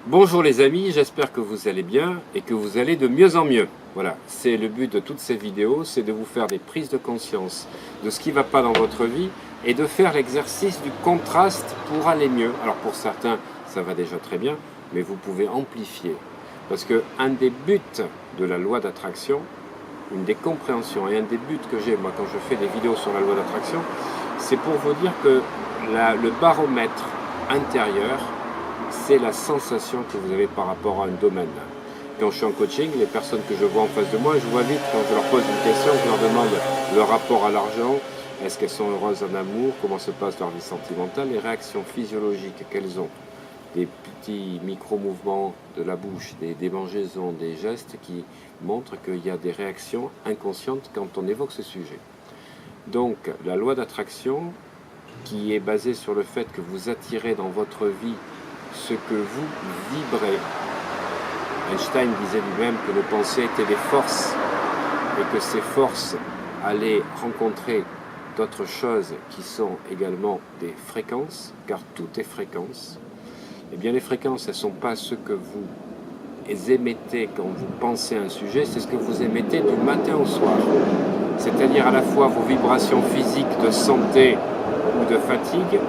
Bonjour les amis, j'espère que vous allez bien et que vous allez de mieux en mieux. Voilà, c'est le but de toutes ces vidéos, c'est de vous faire des prises de conscience de ce qui ne va pas dans votre vie et de faire l'exercice du contraste pour aller mieux. Alors pour certains, ça va déjà très bien, mais vous pouvez amplifier. Parce que un des buts de la loi d'attraction, une des compréhensions et un des buts que j'ai moi quand je fais des vidéos sur la loi d'attraction, c'est pour vous dire que le baromètre intérieur, c'est la sensation que vous avez par rapport à un domaine. Quand je suis en coaching, les personnes que je vois en face de moi, je vois vite quand je leur pose une question, je leur demande leur rapport à l'argent, est-ce qu'elles sont heureuses en amour, comment se passe leur vie sentimentale, les réactions physiologiques qu'elles ont, des petits micro-mouvements de la bouche, des démangeaisons, des gestes qui montrent qu'il y a des réactions inconscientes quand on évoque ce sujet. Donc la loi d'attraction, qui est basée sur le fait que vous attirez dans votre vie ce que vous vibrez. Einstein disait lui-même que nos pensées étaient des forces et que ces forces allaient rencontrer d'autres choses qui sont également des fréquences, car tout est fréquence. Eh bien les fréquences, elles ne sont pas ce que vous émettez quand vous pensez à un sujet, c'est ce que vous émettez du matin au soir. C'est-à-dire à la fois vos vibrations physiques de santé ou de fatigue,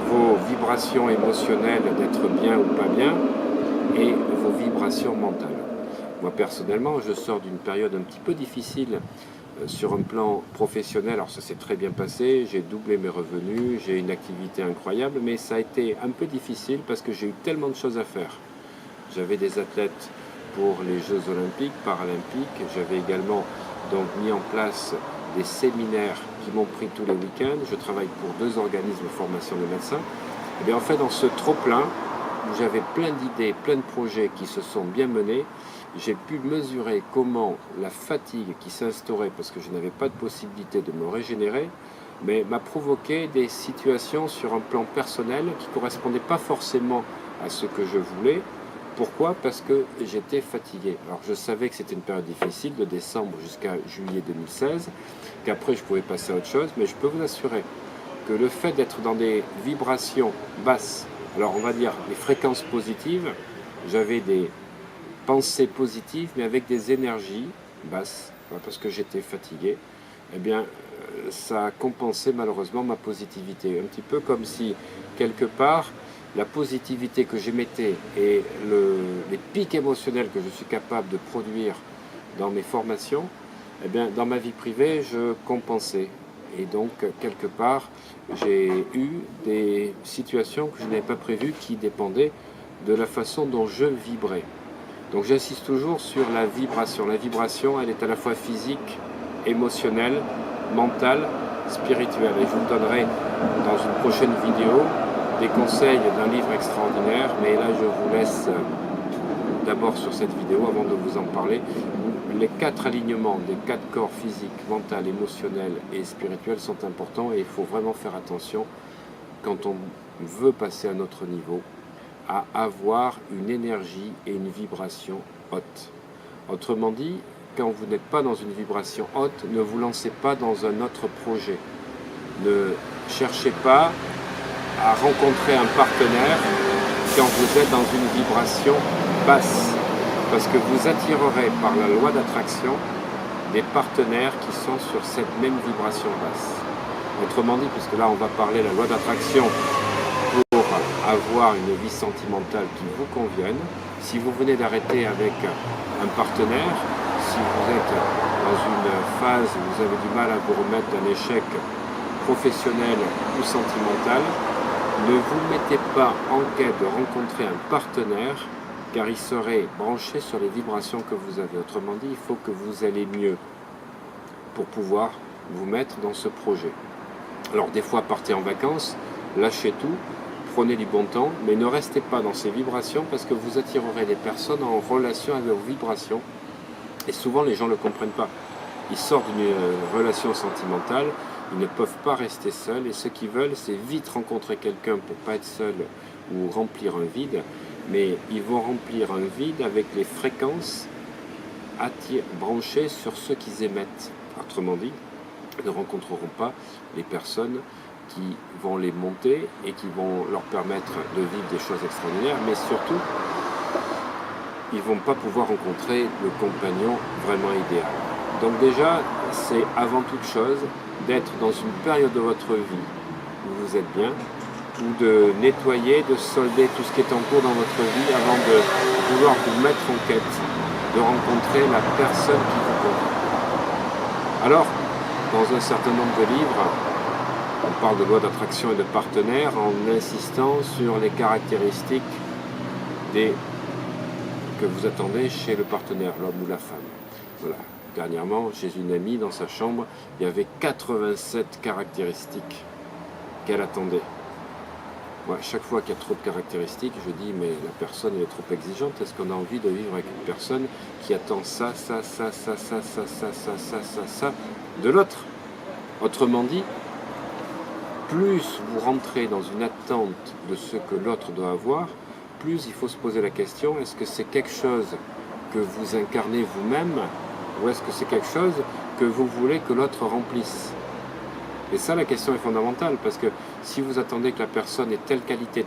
vos vibrations émotionnelles d'être bien ou pas bien, et vos vibrations mentales. Moi personnellement, je sors d'une période un petit peu difficile sur un plan professionnel. Alors ça s'est très bien passé, j'ai doublé mes revenus, j'ai une activité incroyable, mais ça a été un peu difficile parce que j'ai eu tellement de choses à faire. J'avais des athlètes pour les Jeux Olympiques, Paralympiques, j'avais également donc mis en place des séminaires qui m'ont pris tous les week-ends. Je travaille pour 2 organismes de formation de médecins. Et bien en fait, dans ce trop-plein, où j'avais plein d'idées, plein de projets qui se sont bien menés, j'ai pu mesurer comment la fatigue qui s'instaurait, parce que je n'avais pas de possibilité de me régénérer, mais m'a provoqué des situations sur un plan personnel qui ne correspondaient pas forcément à ce que je voulais. Pourquoi? Parce que j'étais fatigué. Alors je savais que c'était une période difficile, de décembre jusqu'à juillet 2016, qu'après je pouvais passer à autre chose, mais je peux vous assurer que le fait d'être dans des vibrations basses, alors on va dire les fréquences positives, j'avais des pensées positives, mais avec des énergies basses, parce que j'étais fatigué, eh bien ça a compensé malheureusement ma positivité. Un petit peu comme si, quelque part, la positivité que j'émettais et les pics émotionnels que je suis capable de produire dans mes formations, eh bien, dans ma vie privée, je compensais. Et donc, quelque part, j'ai eu des situations que je n'avais pas prévues qui dépendaient de la façon dont je vibrais. Donc, j'insiste toujours sur la vibration. La vibration, elle est à la fois physique, émotionnelle, mentale, spirituelle. Et je vous donnerai dans une prochaine vidéo des conseils d'un livre extraordinaire, mais là je vous laisse d'abord sur cette vidéo avant de vous en parler. Les 4 alignements des 4 corps physiques, mental, émotionnel et spirituel sont importants et il faut vraiment faire attention quand on veut passer à un autre niveau à avoir une énergie et une vibration haute. Autrement dit, quand vous n'êtes pas dans une vibration haute, ne vous lancez pas dans un autre projet. Ne cherchez pas à rencontrer un partenaire quand vous êtes dans une vibration basse, parce que vous attirerez par la loi d'attraction des partenaires qui sont sur cette même vibration basse. Autrement dit, puisque là on va parler de la loi d'attraction pour avoir une vie sentimentale qui vous convienne, si vous venez d'arrêter avec un partenaire, si vous êtes dans une phase où vous avez du mal à vous remettre d'un échec professionnel ou sentimental, ne vous mettez pas en quête de rencontrer un partenaire car il serait branché sur les vibrations que vous avez. Autrement dit, il faut que vous allez mieux pour pouvoir vous mettre dans ce projet. Alors des fois, partez en vacances, lâchez tout, prenez du bon temps, mais ne restez pas dans ces vibrations parce que vous attirerez des personnes en relation avec vos vibrations. Et souvent, les gens ne le comprennent pas. Ils sortent d'une relation sentimentale, ils ne peuvent pas rester seuls et ce qu'ils veulent, c'est vite rencontrer quelqu'un pour ne pas être seul ou remplir un vide, mais ils vont remplir un vide avec les fréquences branchées sur ce qu'ils émettent. Autrement dit, ils ne rencontreront pas les personnes qui vont les monter et qui vont leur permettre de vivre des choses extraordinaires, mais surtout, ils ne vont pas pouvoir rencontrer le compagnon vraiment idéal. Donc déjà, c'est avant toute chose d'être dans une période de votre vie où vous êtes bien, ou de nettoyer, de solder tout ce qui est en cours dans votre vie avant de vouloir vous mettre en quête, de rencontrer la personne qui vous convient. Alors, dans un certain nombre de livres, on parle de loi d'attraction et de partenaire en insistant sur les caractéristiques que vous attendez chez le partenaire, l'homme ou la femme. Voilà. Dernièrement, chez une amie, dans sa chambre, il y avait 87 caractéristiques qu'elle attendait. Moi, chaque fois qu'il y a trop de caractéristiques, je dis, mais la personne elle est trop exigeante. Est-ce qu'on a envie de vivre avec une personne qui attend ça de l'autre? Autrement dit, plus vous rentrez dans une attente de ce que l'autre doit avoir, plus il faut se poser la question, est-ce que c'est quelque chose que vous incarnez vous-même, ou est-ce que c'est quelque chose que vous voulez que l'autre remplisse? Et ça, la question est fondamentale, parce que si vous attendez que la personne ait telle qualité,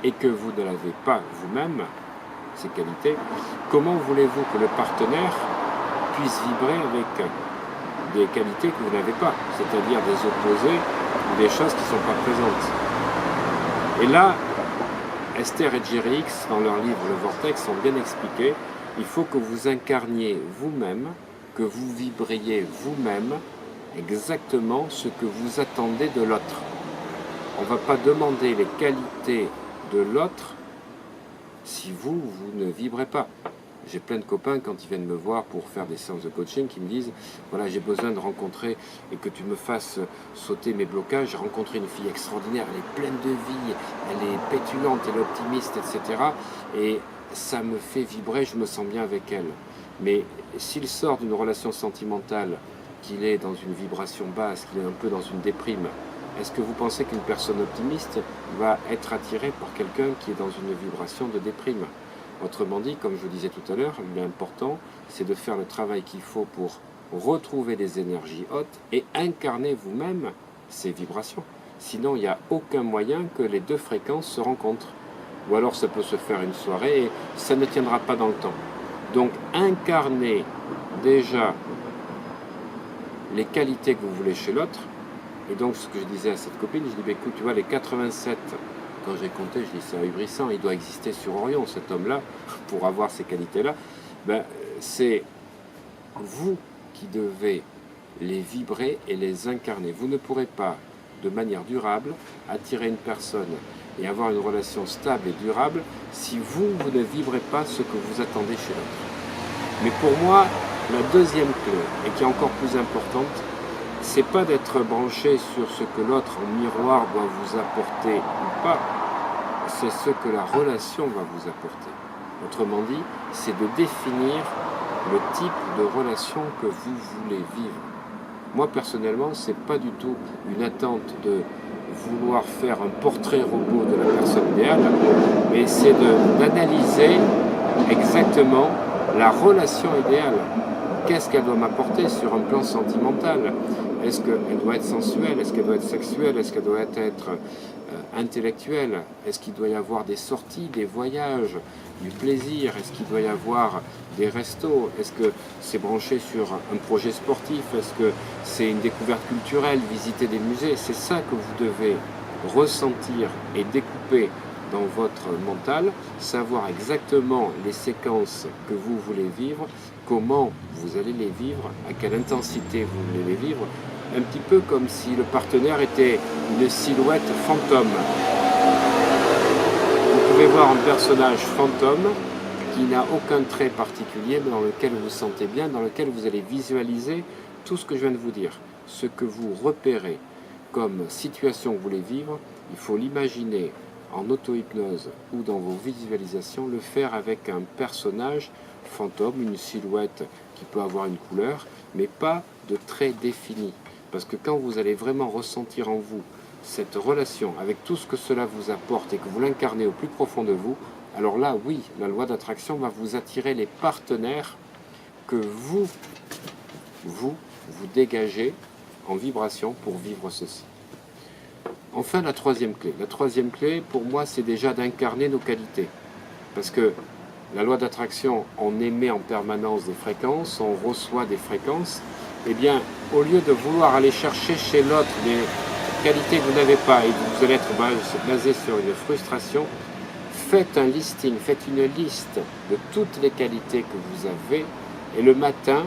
et que vous ne l'avez pas vous-même, ces qualités, comment voulez-vous que le partenaire puisse vibrer avec des qualités que vous n'avez pas, c'est-à-dire des opposés ou des choses qui ne sont pas présentes? Et là, Esther et Jerry X, dans leur livre Le Vortex, ont bien expliqué, il faut que vous incarniez vous-même, que vous vibriez vous-même exactement ce que vous attendez de l'autre. On ne va pas demander les qualités de l'autre si vous ne vibrez pas. J'ai plein de copains, quand ils viennent me voir pour faire des séances de coaching, qui me disent, voilà, j'ai besoin de rencontrer et que tu me fasses sauter mes blocages. J'ai rencontré une fille extraordinaire, elle est pleine de vie, elle est pétulante, elle est optimiste, etc. Et ça me fait vibrer, je me sens bien avec elle. Mais s'il sort d'une relation sentimentale, qu'il est dans une vibration basse, qu'il est un peu dans une déprime, est-ce que vous pensez qu'une personne optimiste va être attirée par quelqu'un qui est dans une vibration de déprime? Autrement dit, comme je vous disais tout à l'heure, l'important, c'est de faire le travail qu'il faut pour retrouver des énergies hautes et incarner vous-même ces vibrations. Sinon, il n'y a aucun moyen que les deux fréquences se rencontrent. Ou alors ça peut se faire une soirée et ça ne tiendra pas dans le temps. Donc, incarnez déjà les qualités que vous voulez chez l'autre. Et donc, ce que je disais à cette copine, je dis, écoute, tu vois, les 87, quand j'ai compté, je dis, c'est ahurissant, il doit exister sur Orion, cet homme-là, pour avoir ces qualités-là. Ben, c'est vous qui devez les vibrer et les incarner. Vous ne pourrez pas, de manière durable, attirer une personne et avoir une relation stable et durable si vous ne vibrez pas ce que vous attendez chez l'autre. Mais pour moi, la deuxième clé, et qui est encore plus importante, c'est pas d'être branché sur ce que l'autre en miroir doit vous apporter ou pas, c'est ce que la relation va vous apporter. Autrement dit, c'est de définir le type de relation que vous voulez vivre. Moi personnellement, c'est pas du tout une attente de vouloir faire un portrait robot de la personne idéale, mais c'est d'analyser exactement la relation idéale. Qu'est-ce qu'elle doit m'apporter sur un plan sentimental? Est-ce qu'elle doit être sensuelle? Est-ce qu'elle doit être sexuelle? Est-ce qu'elle doit être intellectuelle? Est-ce qu'il doit y avoir des sorties, des voyages, du plaisir? Est-ce qu'il doit y avoir des restos? Est-ce que c'est branché sur un projet sportif? Est-ce que c'est une découverte culturelle, visiter des musées? C'est ça que vous devez ressentir et découper dans votre mental, savoir exactement les séquences que vous voulez vivre, comment vous allez les vivre, à quelle intensité vous voulez les vivre, un petit peu comme si le partenaire était une silhouette fantôme. Vous pouvez voir un personnage fantôme qui n'a aucun trait particulier, mais dans lequel vous vous sentez bien, dans lequel vous allez visualiser tout ce que je viens de vous dire. Ce que vous repérez comme situation que vous voulez vivre, il faut l'imaginer en auto-hypnose ou dans vos visualisations, le faire avec un personnage fantôme, une silhouette qui peut avoir une couleur, mais pas de traits définis. Parce que quand vous allez vraiment ressentir en vous cette relation avec tout ce que cela vous apporte et que vous l'incarnez au plus profond de vous, alors là, oui, la loi d'attraction va vous attirer les partenaires que vous dégagez en vibration pour vivre ceci. Enfin, la troisième clé. La troisième clé, pour moi, c'est déjà d'incarner nos qualités. Parce que la loi d'attraction, on émet en permanence des fréquences, on reçoit des fréquences. Eh bien, au lieu de vouloir aller chercher chez l'autre des qualités que vous n'avez pas et que vous allez être basé sur une frustration, faites un listing, faites une liste de toutes les qualités que vous avez et le matin,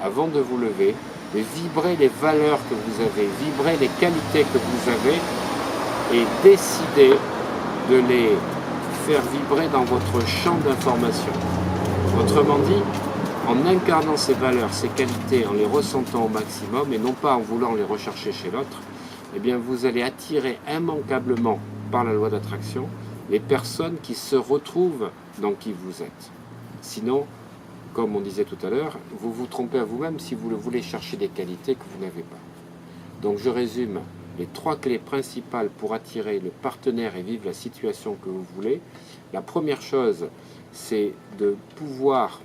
avant de vous lever, vibrez les valeurs que vous avez, vibrez les qualités que vous avez et décidez de les faire vibrer dans votre champ d'information. Autrement dit, en incarnant ces valeurs, ces qualités, en les ressentant au maximum et non pas en voulant les rechercher chez l'autre, eh bien vous allez attirer immanquablement par la loi d'attraction les personnes qui se retrouvent dans qui vous êtes. Sinon, comme on disait tout à l'heure, vous vous trompez à vous-même si vous voulez chercher des qualités que vous n'avez pas. Donc je résume les 3 clés principales pour attirer le partenaire et vivre la situation que vous voulez. La première chose, c'est de pouvoir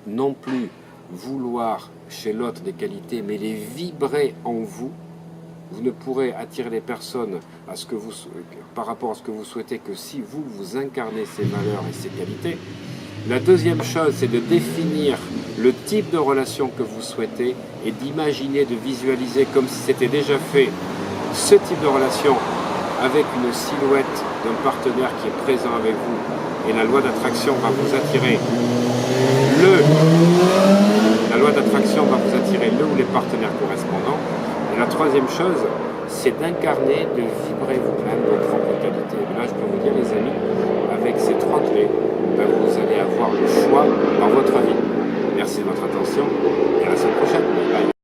non plus vouloir chez l'autre des qualités, mais les vibrer en vous. Vous ne pourrez attirer les personnes par rapport à ce que vous souhaitez que si vous incarnez ces valeurs et ces qualités. La deuxième chose, c'est de définir le type de relation que vous souhaitez et d'imaginer, de visualiser comme si c'était déjà fait ce type de relation avec une silhouette d'un partenaire qui est présent avec vous. Et la loi d'attraction va vous attirer le ou les partenaires correspondants. Et la troisième chose, c'est d'incarner, de vibrer vous-même vos propres qualités. Et là, je peux vous dire, les amis, avec ces 3 clés, vous allez avoir le choix dans votre vie. Merci de votre attention.